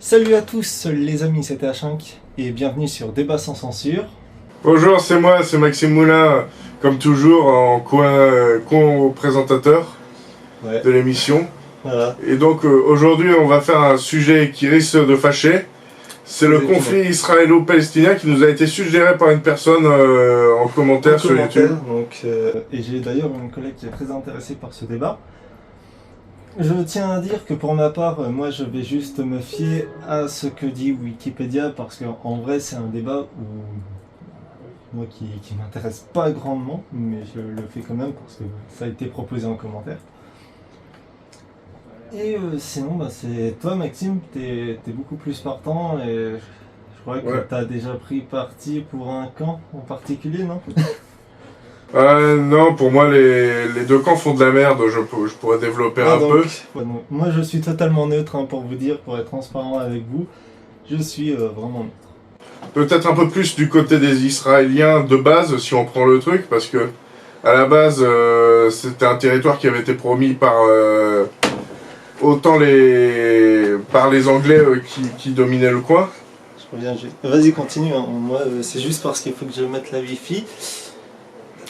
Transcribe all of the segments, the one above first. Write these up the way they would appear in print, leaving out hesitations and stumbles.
Salut à tous les amis, c'est H5 et bienvenue sur Débat sans censure. Bonjour, c'est moi, c'est Maxime Moulin, comme toujours en co-présentateur Ouais, de l'émission. voilà. Et donc aujourd'hui on va faire un sujet qui risque de fâcher. C'est le conflit israélo-palestinien qui nous a été suggéré par une personne en commentaire sur YouTube. Donc, et j'ai d'ailleurs une collègue qui est très intéressée par ce débat. Je tiens à dire que pour ma part, moi je vais juste me fier à ce que dit Wikipédia parce qu'en vrai c'est un débat où moi qui m'intéresse pas grandement, mais je le fais quand même parce que ça a été proposé en commentaire. Et sinon, c'est toi Maxime, t'es beaucoup plus partant et je crois que Ouais. t'as déjà pris parti pour un camp en particulier, non? Non, pour moi les deux camps font de la merde, je pourrais développer un peu. Ouais, donc, moi je suis totalement neutre hein, pour vous dire, pour être transparent avec vous, je suis vraiment neutre. Peut-être un peu plus du côté des Israéliens de base, si on prend le truc, parce que à la base c'était un territoire qui avait été promis par autant par les Anglais qui dominaient le coin. Je reviens, vas-y continue, hein. Moi c'est juste parce qu'il faut que je mette la wifi,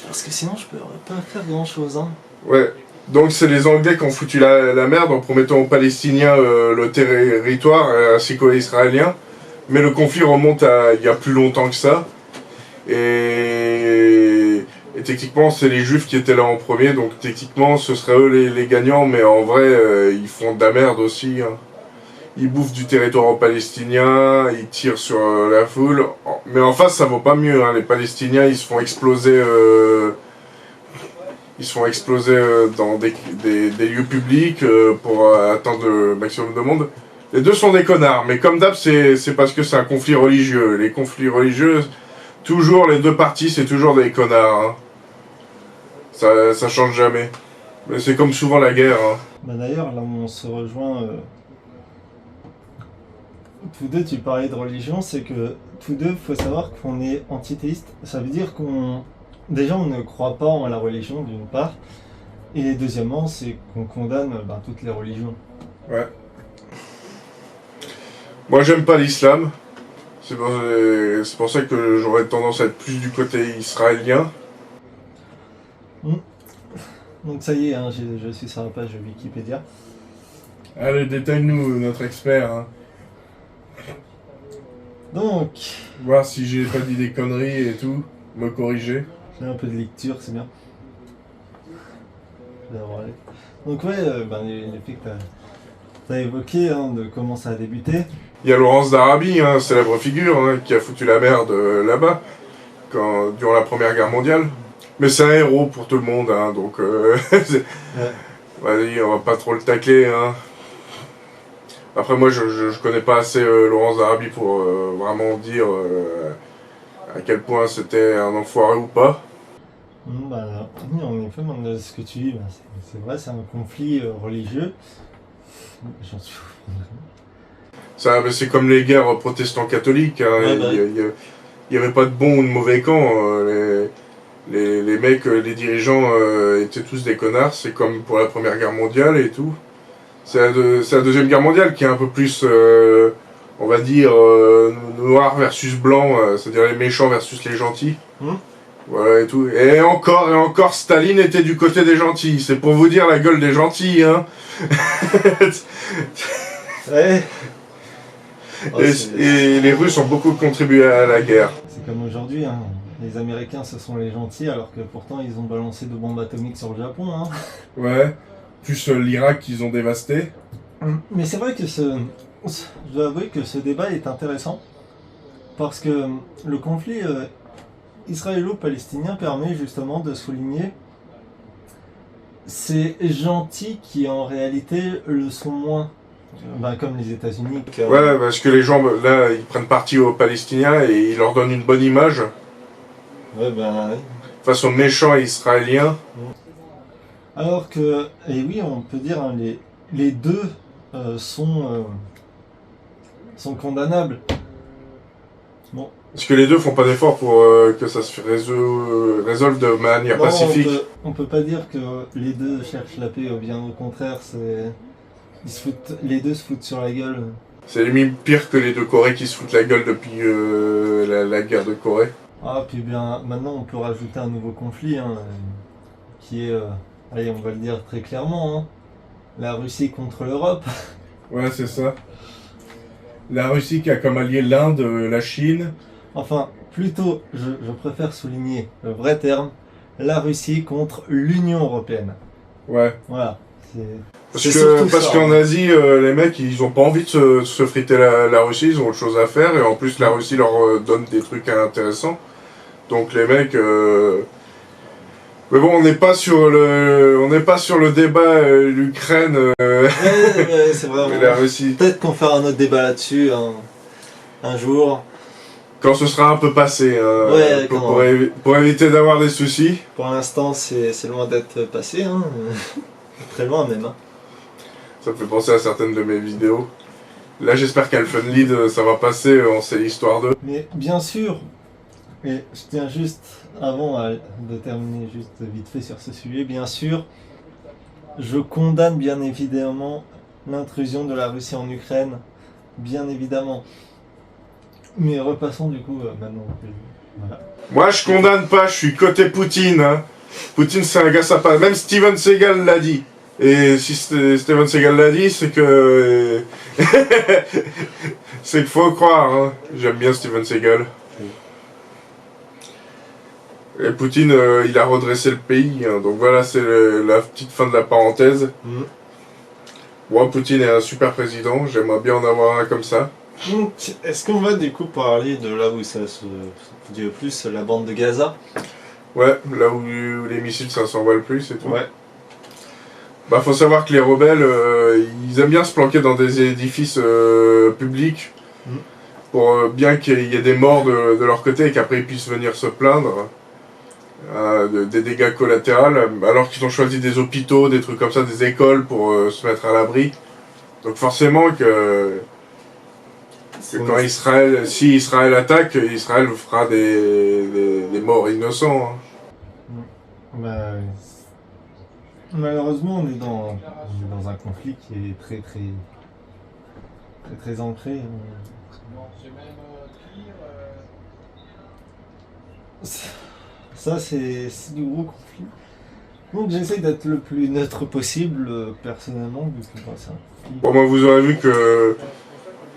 parce que sinon je peux pas faire grand chose. Hein. Ouais. Donc c'est les Anglais qui ont foutu la merde en promettant aux Palestiniens le territoire ainsi qu'aux Israéliens. Mais le conflit remonte à il y a plus longtemps que ça. Et techniquement c'est les Juifs qui étaient là en premier, donc techniquement ce seraient eux les gagnants, mais en vrai ils font de la merde aussi. Hein. Ils bouffent du territoire palestinien, ils tirent sur la foule. Mais en face ça vaut pas mieux, hein. Les Palestiniens ils se font exploser... Ils se font exploser dans des lieux publics pour atteindre le maximum de monde. Les deux sont des connards, mais comme d'hab, c'est parce que c'est un conflit religieux. Les conflits religieux, toujours les deux parties, c'est toujours des connards. Hein. Ça change jamais. Mais c'est comme souvent la guerre. Hein. D'ailleurs, là où on se rejoint, tous deux, tu parlais de religion, c'est que tous deux, faut savoir qu'on est antithéiste. Ça veut dire qu'on. Déjà, on ne croit pas en la religion, d'une part. Et deuxièmement, c'est qu'on condamne toutes les religions. Ouais. Moi, j'aime pas l'islam. C'est pour ça que j'aurais tendance à être plus du côté israélien. Donc ça y est, hein, je suis sur la page Wikipédia. Allez, détaille-nous, notre expert. Hein. Donc, Voir si j'ai pas dit des conneries et tout. Me corriger. j'ai un peu de lecture, c'est bien. Donc ouais, les faits que t'as évoqués, hein, de comment ça a débuté. Il y a Laurence d'Arabie, hein, célèbre figure, hein, qui a foutu la merde là-bas, durant la Première Guerre mondiale. Mais c'est un héros pour tout le monde, hein, donc vas-y, on va pas trop le tacler. Hein. Après, moi, je connais pas assez Laurence d'Arabie pour vraiment dire à quel point c'était un enfoiré ou pas. Oui, en effet, ce que tu dis, c'est vrai, c'est un conflit religieux. J'en suis C'est comme les guerres protestants-catholiques. Hein, il y avait pas de bon ou de mauvais camp. Les mecs, les dirigeants étaient tous des connards. C'est comme pour la Première Guerre mondiale et tout. C'est la Deuxième Guerre mondiale qui est un peu plus, on va dire, noir versus blanc, c'est-à-dire les méchants versus les gentils. Voilà et tout. Et encore, Staline était du côté des gentils. C'est pour vous dire la gueule des gentils, hein. Ouais. Et les Russes ont beaucoup contribué à la guerre. C'est comme aujourd'hui, hein. Les Américains ce sont les gentils alors que pourtant ils ont balancé 2 bombes atomiques sur le Japon. Hein. Ouais, plus l'Irak qu'ils ont dévasté. Mais c'est vrai que je dois avouer que ce débat est intéressant parce que le conflit israélo-palestinien permet justement de souligner ces gentils qui en réalité le sont moins. Comme les États-Unis. Ouais, parce que les gens, là, ils prennent parti aux Palestiniens et ils leur donnent une bonne image. Ouais, oui. Face aux méchants israéliens. Alors que, et oui, on peut dire, hein, les deux sont condamnables. Bon. Parce que les deux font pas d'effort pour que ça se résolve de manière pacifique. On peut pas dire que les deux cherchent la paix, bien au contraire, les deux se foutent sur la gueule C'est limite pire que les deux Corées qui se foutent la gueule depuis la guerre de Corée. Ah, puis bien, maintenant on peut rajouter un nouveau conflit, hein, qui est, allez, on va le dire très clairement, hein, la Russie contre l'Europe. Ouais, c'est ça. La Russie qui a comme allié l'Inde, la Chine. Enfin, plutôt, je préfère souligner le vrai terme, la Russie contre l'Union Européenne. Ouais. Voilà. Parce qu'en Asie, les mecs, ils ont pas envie de se friter la Russie, ils ont autre chose à faire, et en plus la Russie leur donne des trucs intéressants. Donc les mecs... Mais bon, on n'est pas sur le débat l'Ukraine Ouais, c'est vrai. et la Russie. Peut-être qu'on fera un autre débat là-dessus un jour. Quand ce sera un peu passé, Ouais, pour éviter d'avoir des soucis. Pour l'instant, c'est loin d'être passé, hein. Très loin même. Hein. Ça me fait penser à certaines de mes vidéos. Là, j'espère qu'Alphenlied, ça va passer, on sait l'histoire d'eux. Mais bien sûr, et je tiens juste, avant de terminer juste vite fait sur ce sujet, bien sûr, je condamne bien évidemment l'intrusion de la Russie en Ukraine, bien évidemment. Mais repassons du coup maintenant. Voilà. Moi, je condamne pas, je suis côté Poutine. Hein. Poutine, c'est un gars sympa. Même Steven Seagal l'a dit. Et si Steven Seagal l'a dit, c'est que... c'est qu'il faut croire. Hein. J'aime bien Steven Seagal. Et Poutine, il a redressé le pays. Hein. Donc voilà, c'est la petite fin de la parenthèse. Moi, Poutine est un super président. J'aimerais bien en avoir un comme ça. Donc, est-ce qu'on va du coup parler de là où ça se dit le plus, la bande de Gaza? Ouais, là où les missiles ça s'envoie le plus et tout. Ouais. Bah faut savoir que les rebelles, ils aiment bien se planquer dans des édifices publics pour bien qu'il y ait des morts de leur côté et qu'après ils puissent venir se plaindre des dégâts collatéraux, alors qu'ils ont choisi des hôpitaux, des trucs comme ça, des écoles pour se mettre à l'abri. Donc forcément que quand si Israël attaque, Israël fera des morts innocents. Hein. Bah, malheureusement, on est dans un conflit qui est très ancré. Ça, c'est du gros conflit. Donc j'essaie d'être le plus neutre possible, personnellement, vu que c'est un conflit. Bon, moi, vous aurez vu que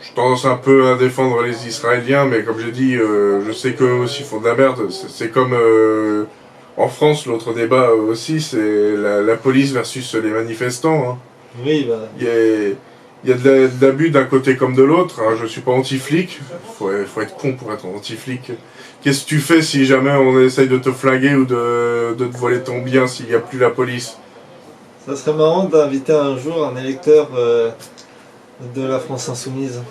je tendance un peu à défendre les Israéliens, mais comme j'ai dit, je sais qu'eux aussi font de la merde. C'est comme en France, l'autre débat aussi, c'est la police versus les manifestants. Hein. Oui, bah... Il y a de l'abus d'un côté comme de l'autre. Hein. Je suis pas anti-flic. Faut être con pour être anti-flic. Qu'est-ce que tu fais si jamais on essaye de te flinguer ou de te voler ton bien s'il n'y a plus la police? Ça serait marrant d'inviter un jour un électeur de la France Insoumise.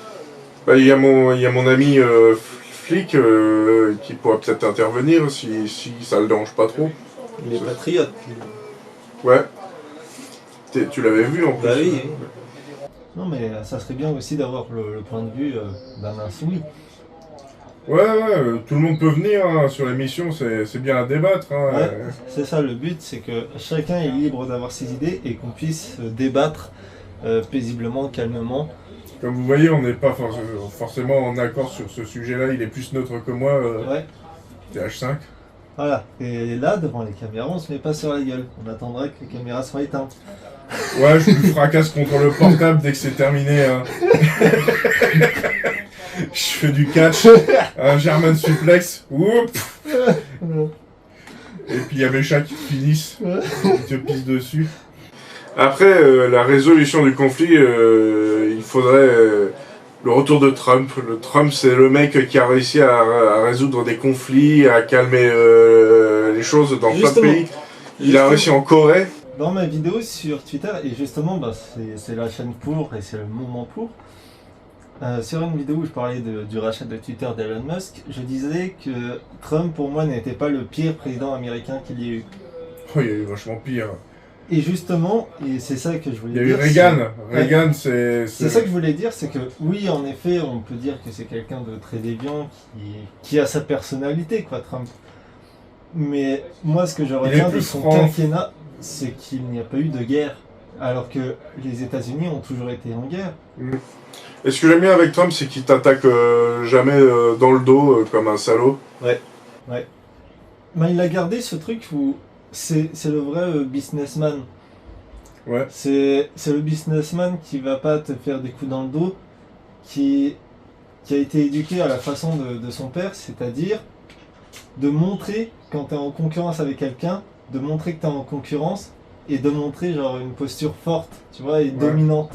Bah, il y a mon ami flic qui pourra peut-être intervenir si ça le dérange pas trop. Les patriotes. Ouais. Tu l'avais vu en plus. Bah oui. Non mais ça serait bien aussi d'avoir le point de vue d'un insoumis. Ouais, tout le monde peut venir hein, sur l'émission, c'est bien à débattre. Hein, ouais, c'est ça le but, c'est que chacun est libre d'avoir ses idées et qu'on puisse débattre paisiblement, calmement. Comme vous voyez, on n'est pas forcément en accord sur ce sujet-là, il est plus neutre que moi, ouais. TH5. Voilà, et là, devant les caméras, on se met pas sur la gueule, on attendra que les caméras soient éteintes. Ouais, je me fracasse contre le portable dès que c'est terminé. Hein. Je fais du catch, un German suplex, whoop. Et puis il y a mes chats qui finissent, qui te pissent dessus. Après, la résolution du conflit, il faudrait le retour de Trump. Le Trump, c'est le mec qui a réussi à résoudre des conflits, à calmer les choses dans plein de pays. Il a réussi en Corée. Dans ma vidéo sur Twitter, et justement, bah, c'est la chaîne pour et c'est le moment pour. Sur une vidéo où je parlais du rachat de Twitter d'Elon Musk, je disais que Trump, pour moi, n'était pas le pire président américain qu'il y ait eu. Oh, il y a eu vachement pire. Et justement, et c'est ça que je voulais dire... Il y a eu Reagan. Reagan, c'est... C'est ça que je voulais dire, c'est que oui, en effet, on peut dire que c'est quelqu'un de très déviant, qui a sa personnalité, quoi, Trump. Mais moi, ce que je retiens de son quinquennat, c'est qu'il n'y a pas eu de guerre. Alors que les États-Unis ont toujours été en guerre. Et ce que j'aime bien avec Trump, c'est qu'il t'attaque jamais dans le dos comme un salaud. Ouais. Ben, il a gardé ce truc où c'est le vrai businessman. Ouais. C'est le businessman qui va pas te faire des coups dans le dos, qui a été éduqué à la façon de son père, c'est-à-dire de montrer quand tu es en concurrence avec quelqu'un, de montrer que tu es en concurrence et de montrer genre une posture forte, tu vois, et dominante.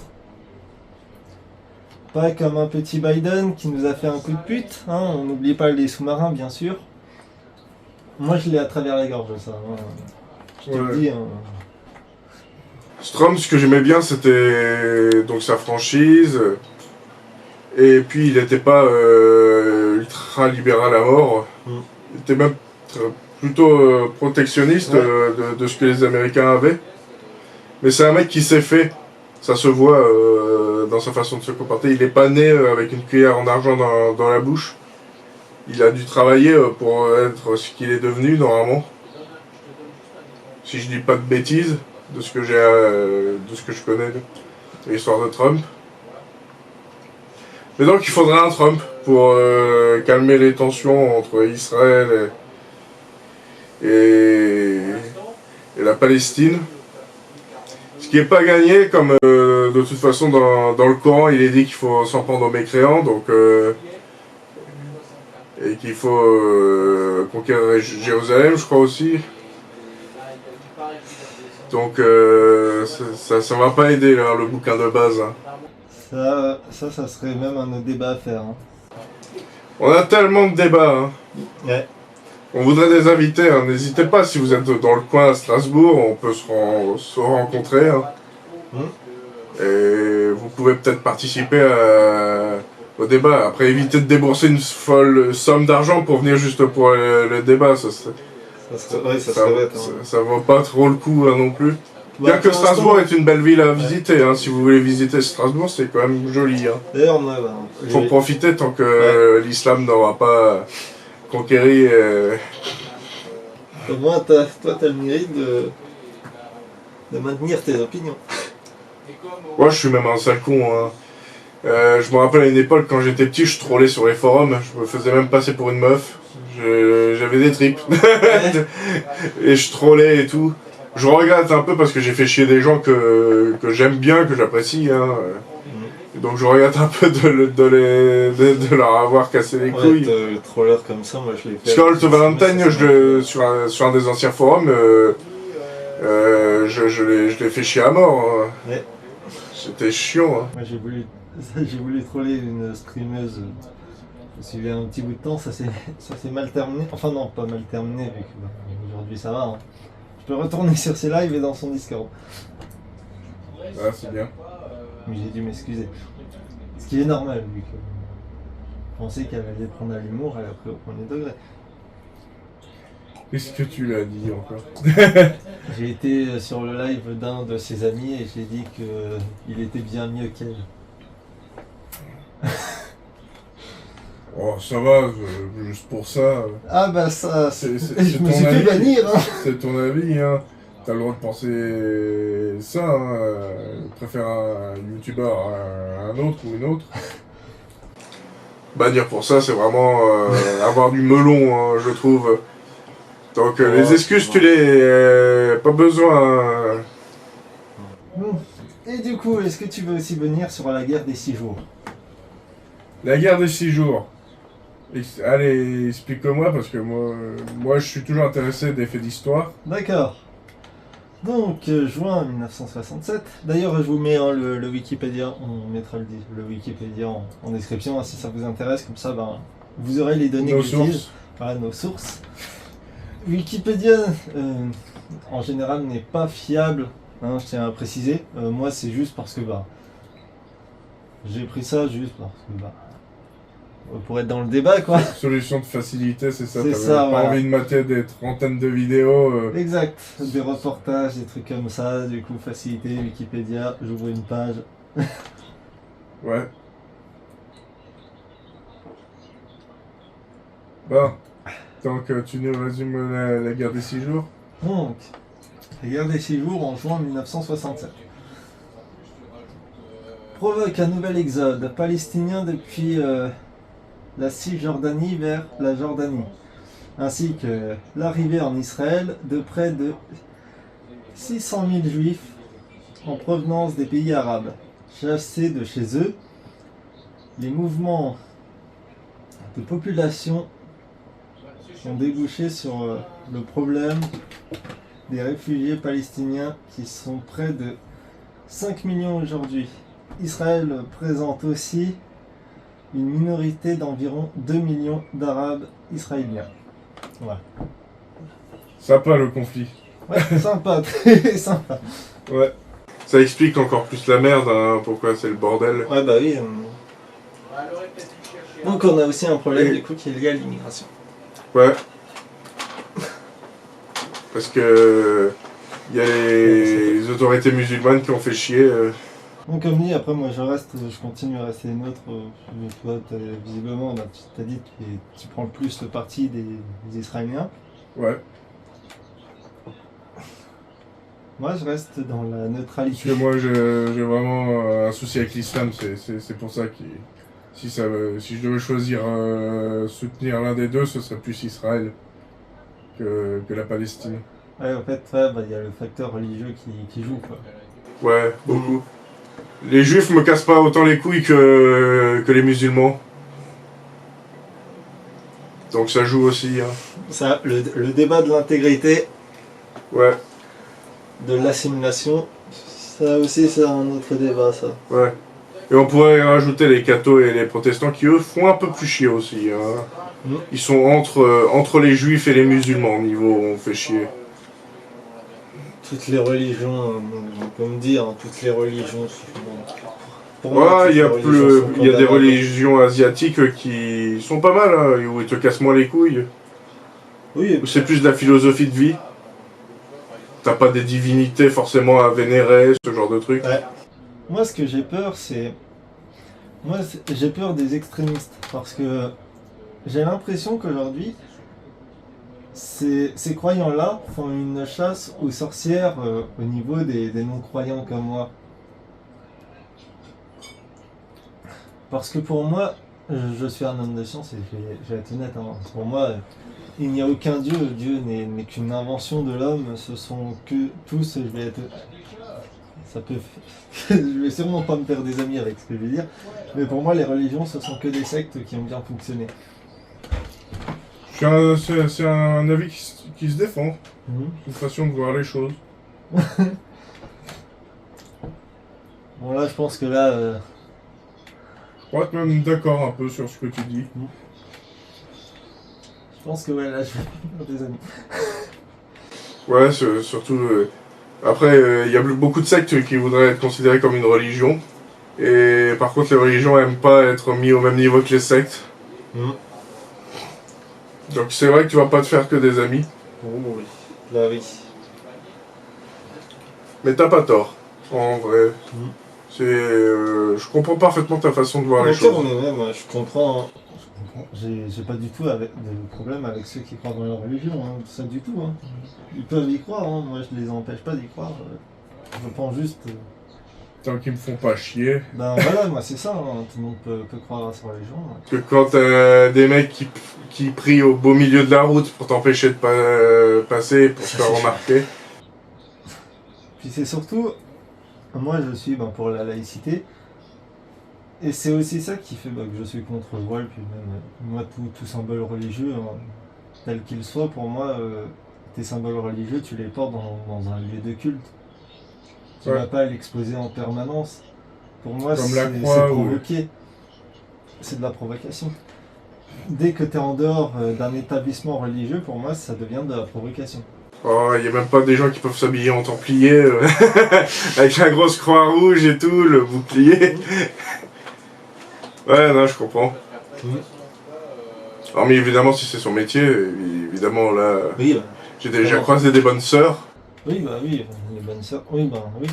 Pas comme un petit Biden qui nous a fait un coup de pute, hein, on n'oublie pas les sous-marins bien sûr. Moi je l'ai à travers la gorge ça, hein. Je te le dis. Hein. Trump, ce que j'aimais bien, c'était donc sa franchise. Et puis il n'était pas ultra libéral à mort. Il était même plutôt protectionniste de ce que les Américains avaient. Mais c'est un mec qui s'est fait. Ça se voit dans sa façon de se comporter. Il n'est pas né avec une cuillère en argent dans la bouche. Il a dû travailler pour être ce qu'il est devenu normalement. Si je dis pas de bêtises, de ce que je connais de l'histoire de Trump. Mais donc il faudrait un Trump pour calmer les tensions entre Israël et la Palestine. Ce qui n'est pas gagné, comme de toute façon dans le Coran il est dit qu'il faut s'en prendre aux mécréants, donc et qu'il faut conquérir Jérusalem, je crois aussi. Donc ça va pas aider là, le bouquin de base. Hein. Ça serait même un autre débat à faire. Hein. On a tellement de débats. Hein. Ouais. On voudrait des invités. Hein. N'hésitez pas, si vous êtes dans le coin à Strasbourg, on peut se rencontrer. Hein. Et vous pouvez peut-être participer au débat. Après, évitez de débourser une folle somme d'argent pour venir juste pour le débat. Ça vaut pas trop le coup hein, non plus. Bien que Strasbourg est une belle ville à visiter, hein. Si vous voulez visiter Strasbourg, c'est quand même joli. Hein. D'ailleurs, faut profiter tant que l'islam n'aura pas conquéri. Au moins, toi, t'as le mérite de maintenir tes opinions. Moi, je suis même un sale con. Hein. Je me rappelle à une époque, quand j'étais petit, je trollais sur les forums. Je me faisais même passer pour une meuf. J'avais des tripes. Et je trollais et tout. Je regrette un peu parce que j'ai fait chier des gens que j'aime bien, que j'apprécie. Hein. Donc je regrette un peu de leur avoir cassé les couilles. Le troller comme ça, moi je l'ai fait. Skull to Valentine, sur un des anciens forums, je l'ai fait chier à mort. Hein. Ouais. C'était chiant. Hein. Moi j'ai voulu troller une streameuse. Je suivais un petit bout de temps, ça s'est mal terminé. Enfin non, pas mal terminé, vu que aujourd'hui ça va. Hein. Je peux retourner sur ses lives et dans son Discord. Ah, c'est bien. Mais j'ai dû m'excuser. Ce qui est normal, vu que je pensais qu'elle allait prendre à l'humour, elle a pris au premier degré. Qu'est-ce que tu lui as dit encore? J'ai été sur le live d'un de ses amis et j'ai dit qu'il était bien mieux qu'elle. Oh, ça va, juste pour ça. Ah bah ça, je me suis fait bannir. Hein. C'est ton avis, hein. T'as le droit de penser ça, hein. Préfère un youtubeur à un autre ou une autre. Bannir pour ça, c'est vraiment avoir du melon, hein, je trouve. Donc les excuses, tu les... pas besoin. Et du coup, est-ce que tu veux aussi venir sur la guerre des 6 jours? La guerre des 6 jours. Allez, explique-moi, parce que moi je suis toujours intéressé des faits d'histoire. D'accord. Donc, juin 1967. D'ailleurs, je vous mets hein, le Wikipédia, on mettra le Wikipédia en description hein, si ça vous intéresse, comme ça vous aurez les données que j'utilise. Voilà, nos sources. Wikipédia, en général, n'est pas fiable, hein, je tiens à préciser. Moi, c'est juste parce que j'ai pris ça juste parce que pour être dans le débat, quoi. Solution de facilité, c'est ça. C'est T'avais ça, pas envie de mater des trentaines de vidéos. Exact. Des reportages, des trucs comme ça. Du coup, facilité, Wikipédia, j'ouvre une page. Ouais. Bon. Donc, tu nous résumes la guerre des 6 jours. Donc, la guerre des 6 jours en juin 1967. provoque un nouvel exode palestinien depuis la Cisjordanie vers la Jordanie, ainsi que l'arrivée en Israël de près de 600 000 juifs en provenance des pays arabes, chassés de chez eux. Les mouvements de population ont débouché sur le problème des réfugiés palestiniens qui sont près de 5 millions aujourd'hui. Israël présente aussi une minorité d'environ 2 millions d'Arabes israéliens. Voilà. Sympa le conflit. Ouais, sympa, très sympa. Ouais. Ça explique encore plus la merde, hein, pourquoi c'est le bordel. Ouais, bah oui. Donc on a aussi un problème du coup qui est lié à l'immigration. Ouais. Parce que il y a les autorités musulmanes qui ont fait chier. Donc comme dit, après moi je continue à rester neutre. Toi, visiblement, bah, tu t'as dit que tu prends plus le parti des Israéliens. Ouais. Moi je reste dans la neutralité. Parce que moi j'ai vraiment un souci avec l'islam, c'est pour ça que si je devais choisir soutenir l'un des deux, ce serait plus Israël que la Palestine. Ouais, en fait, ouais, bah, y a le facteur religieux qui joue, quoi. Ouais, beaucoup. Les juifs me cassent pas autant les couilles que les musulmans. Donc ça joue aussi. Hein. Ça, le débat de l'intégrité, Ouais, de l'assimilation, ça aussi c'est un autre débat, ça. ouais. Et on pourrait rajouter les cathos et les protestants qui eux font un peu plus chier aussi. Hein. Ils sont entre les juifs et les musulmans au niveau où on fait chier. Toutes les religions, on peut me dire, hein, toutes les religions sont... Pour Ouais, moi, il y a des religions. religions asiatiques qui sont pas mal, hein, où ils te cassent moins les couilles. Oui, Où c'est plus de la philosophie de vie. T'as pas des divinités forcément à vénérer, ce genre de truc. ouais. Moi, ce que j'ai peur, c'est... j'ai peur des extrémistes, parce que j'ai l'impression qu'aujourd'hui, ces croyants-là font une chasse aux sorcières au niveau des non-croyants comme moi. Parce que pour moi, je suis un homme de science et je vais être honnête, hein, pour moi, il n'y a aucun Dieu. Dieu n'est qu'une invention de l'homme, ce sont que tous, je vais être... Ça peut... je vais sûrement pas me faire des amis avec ce que je vais dire, mais pour moi, les religions, ce sont que des sectes qui ont bien fonctionné. C'est un avis qui se défend. Mhm. Une façon de voir les choses. Bon là, je pense que là... Je pourrais être même d'accord un peu sur ce que tu dis. Je pense que ouais, là, je vais faire des amis. Ouais, surtout... Après, il y a beaucoup de sectes qui voudraient être considérées comme une religion. Et par contre, les religions n'aiment pas être mis au même niveau que les sectes. Mhm. Donc c'est vrai que tu vas pas te faire que des amis. Oh oui, là oui. Mais t'as pas tort, en vrai. Mhm. Je comprends parfaitement ta façon de voir les Ok, choses. mais même, je comprends. J'ai pas du tout de problème avec ceux qui croient dans leur religion, hein, ça du tout. Hein. Ils peuvent y croire, hein. Moi je les empêche pas d'y croire. Je pense juste. Tant qu'ils me font pas chier. Ben voilà, moi c'est ça, hein. Tout le monde peut croire à sa religion. Hein. Que quand t'as des mecs qui prient au beau milieu de la route pour t'empêcher de passer, pour te faire remarquer. Puis c'est surtout, moi je suis pour la laïcité. Et c'est aussi ça qui fait que je suis contre le voile, puis même moi tout symbole religieux, hein, tel qu'il soit, pour moi, tes symboles religieux, tu les portes dans un lieu de culte. Tu vas pas l'exposer en permanence. Pour moi, c'est provoquer. C'est de la provocation. Dès que tu es en dehors d'un établissement religieux, pour moi, ça devient de la provocation. Oh, il n'y a même pas des gens qui peuvent s'habiller en templier, avec la grosse croix rouge et tout, le bouclier. Ouais, non, je comprends. Alors, mais évidemment, si c'est son métier, évidemment, là, oui, j'ai déjà croisé des bonnes sœurs. Oui, bah oui, les bonnes sœurs. Oui, oui.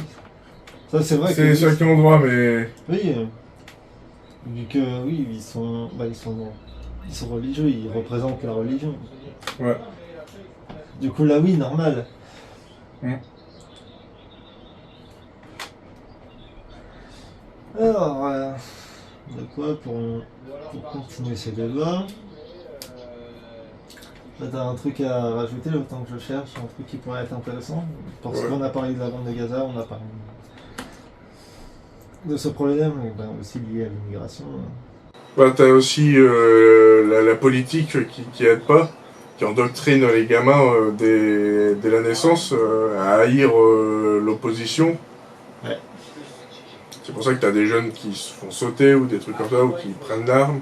Ça, c'est vrai que... C'est ceux qui ont droit, mais... Oui, vu que, oui, ils sont religieux, ils représentent la religion. Ouais. Du coup, là, oui, normal. Alors, de quoi pour continuer ces débats? T'as un truc à rajouter le temps que je cherche, un truc qui pourrait être intéressant? Parce qu'on a parlé de la bande de Gaza, on a parlé de ce problème, aussi lié à l'immigration. T'as aussi la politique qui aide pas, qui endoctrine les gamins dès la naissance à haïr l'opposition. Ouais. C'est pour ça que t'as des jeunes qui se font sauter ou des trucs comme ça, ou qui prennent l'arme.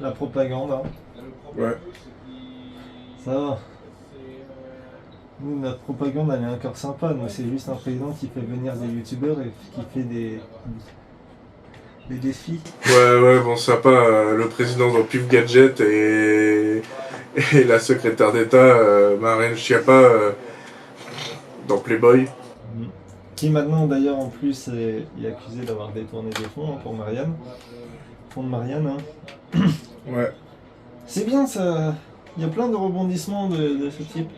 La propagande, hein. Ouais. Ça va. Nous, notre propagande, elle est encore sympa. Nous, c'est juste un président qui fait venir des youtubeurs et qui fait des défis. Ouais, bon, sympa. Le président dans Pif Gadget et la secrétaire d'État, Marlène Schiappa, dans Playboy. Qui maintenant, d'ailleurs, en plus, est accusé d'avoir détourné des fonds pour Marianne. Fonds de Marianne, hein. Ouais. C'est bien, ça. Il y a plein de rebondissements de ce type.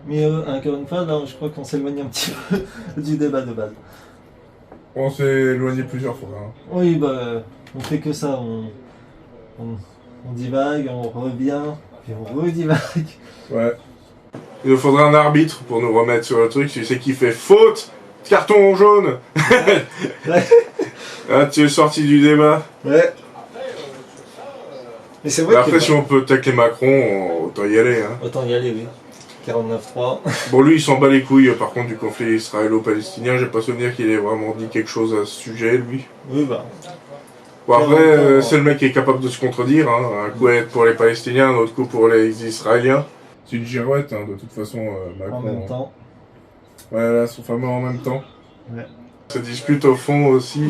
Mais encore une fois, là, je crois qu'on s'éloigne un petit peu du débat de base. On s'est éloigné plusieurs fois. Hein. Oui, on fait que ça. On divague, on revient, puis on redivague. Ouais. Il nous faudra un arbitre pour nous remettre sur le truc. Tu sais qui fait faute, carton jaune. Ouais. Ah, tu es sorti du débat. Ouais. Mais c'est vrai après, si on peut tacler Macron, autant y aller. Hein. Autant y aller, oui. 49-3. Bon, lui, il s'en bat les couilles, par contre, du conflit israélo-palestinien. J'ai pas souvenir qu'il ait vraiment dit quelque chose à ce sujet, lui. Oui, Bon, après, c'est le mec qui est capable de se contredire. Hein. Un coup être pour les Palestiniens, un autre coup pour les Israéliens. C'est une girouette, hein, de toute façon, Macron. En même temps. Ouais, là, son fameux en même temps. Ouais. Ça discute au fond aussi.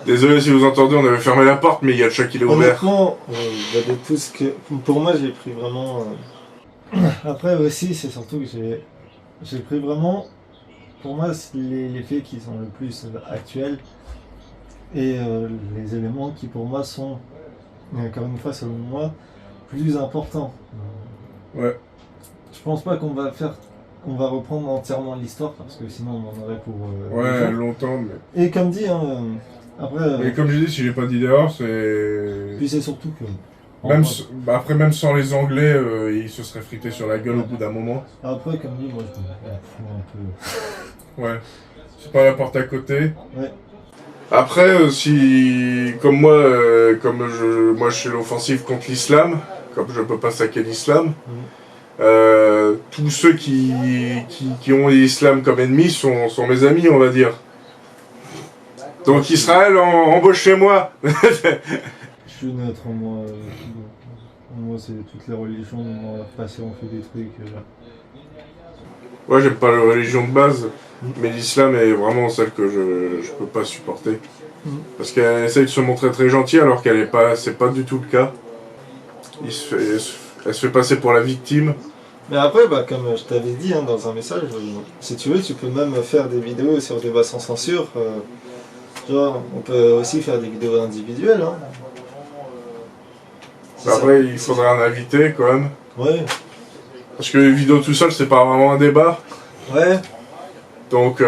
Désolé si vous entendez, on avait fermé la porte, mais il y a le chat qui l'a ouvert. Honnêtement, de tout ce que... Pour moi, j'ai pris vraiment... Après aussi, c'est surtout que j'ai pris vraiment... Pour moi, les faits qui sont le plus actuels et les éléments qui pour moi sont, encore une fois selon moi, plus importants. Ouais. Je pense pas qu'on va reprendre entièrement l'histoire parce que sinon on en aurait pour... ouais, longtemps, mais... Et comme dit, hein, après... Et comme je dis, si j'ai pas dit d'erreur, c'est... Puis c'est surtout que... Après, même sans les Anglais, ils se seraient frités sur la gueule au bout d'un moment. Après, comme dit, moi je me fous un peu... Ouais. C'est pas la porte à côté. Ouais. Après, si... Comme moi, moi je suis l'offensive contre l'islam, comme je peux pas saquer l'islam, tous ceux qui ont l'islam comme ennemi sont mes amis, on va dire. Donc Israël, embauchez-moi. Je suis neutre, moi. Moi, c'est toutes les religions, on va passer, on fait des trucs. Ouais, j'aime pas la religion de base, mais l'islam est vraiment celle que je peux pas supporter. Parce qu'elle essaye de se montrer très gentille alors qu'elle est pas, c'est pas du tout le cas. Elle se fait passer pour la victime. Mais après, comme je t'avais dit hein, dans un message, si tu veux, tu peux même faire des vidéos sur Débat sans censure. Genre, on peut aussi faire des vidéos individuelles. Hein. Après, il faudrait un invité quand même. Ouais. Parce que les vidéos tout seul, c'est pas vraiment un débat. Ouais. Donc,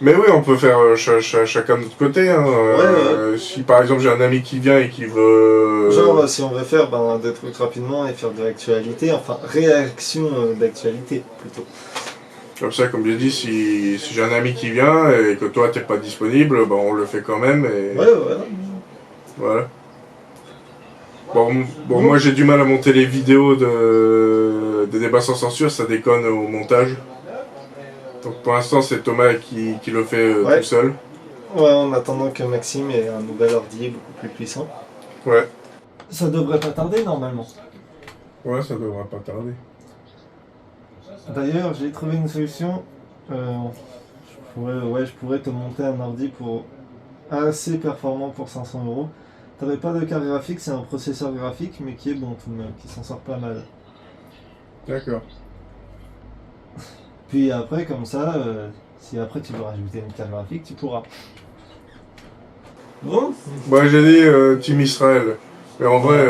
mais oui, on peut faire chacun de notre côté. Hein. Ouais. Si par exemple j'ai un ami qui vient et qui veut... Genre, si on veut faire des trucs rapidement et faire de l'actualité, enfin, réaction d'actualité plutôt. Comme ça, comme j'ai dit, si j'ai un ami qui vient et que toi t'es pas disponible, on le fait quand même. Et... Ouais. Voilà. Bon, moi j'ai du mal à monter les vidéos de débats sans censure, ça déconne au montage. Donc pour l'instant c'est Thomas qui le fait tout seul. Ouais, en attendant que Maxime ait un nouvel ordi beaucoup plus puissant. Ouais. Ça devrait pas tarder normalement. Ouais, ça devrait pas tarder. D'ailleurs, j'ai trouvé une solution. Je pourrais te monter un ordi assez performant pour 500 €. T'avais pas de carte graphique, c'est un processeur graphique, mais qui est bon tout de même, qui s'en sort pas mal. D'accord. Puis après, comme ça, si après tu veux rajouter une carte graphique, tu pourras. Bon. Moi j'ai dit Team Israël. Mais en vrai,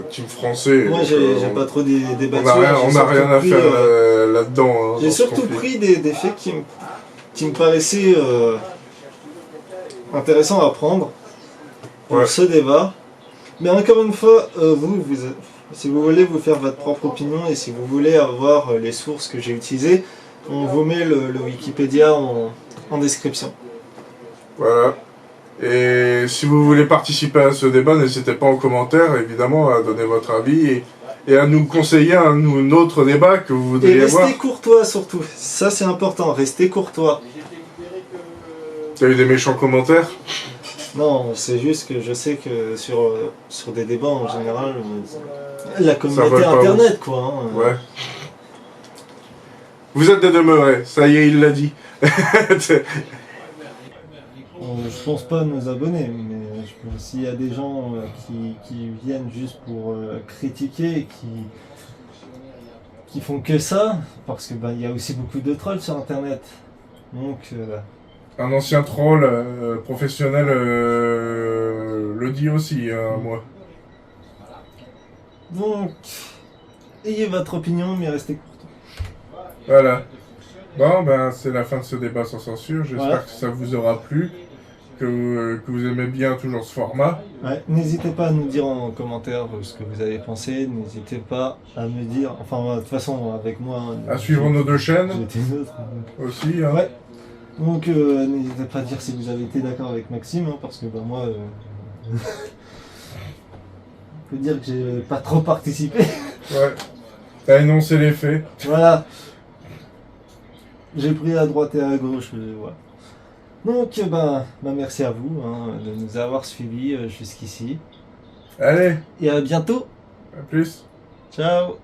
Team français. Moi j'ai pas trop des débats on a rien à faire là-dedans. Hein, j'ai surtout pris des faits qui me paraissaient intéressants à prendre pour ce débat. Mais encore une fois, si vous voulez vous faire votre propre opinion et si vous voulez avoir les sources que j'ai utilisées, on vous met le Wikipédia en description. Voilà. Et si vous voulez participer à ce débat, n'hésitez pas en commentaire, évidemment, à donner votre avis et à nous conseiller un autre débat que vous voudriez voir. Et restez courtois surtout, ça c'est important, restez courtois. T'as eu des méchants commentaires? Non, c'est juste que je sais que sur des débats en général, la communauté internet quoi. Hein. Ouais. Vous êtes des demeurés, ça y est, il l'a dit. Je pense pas nous abonner, mais s'il y a des gens qui viennent juste pour critiquer, qui font que ça, parce que il y a aussi beaucoup de trolls sur internet. Donc un ancien troll professionnel le dit aussi, moi. Donc, ayez votre opinion, mais restez courtois. Voilà. Bon, c'est la fin de ce débat sans censure. J'espère que ça vous aura plu, que vous aimez bien toujours ce format. Ouais, n'hésitez pas à nous dire en commentaire ce que vous avez pensé. N'hésitez pas à me dire, enfin, de toute façon, avec moi... À suivre nos deux chaînes. Aussi. Hein. Ouais. Donc, n'hésitez pas à dire si vous avez été d'accord avec Maxime, hein, parce que moi... on peut dire que j'ai pas trop participé. Ouais. T'as énoncé les faits. Voilà. J'ai pris à droite et à gauche, voilà. Donc, merci à vous de nous avoir suivis jusqu'ici. Allez. Et à bientôt. À plus. Ciao.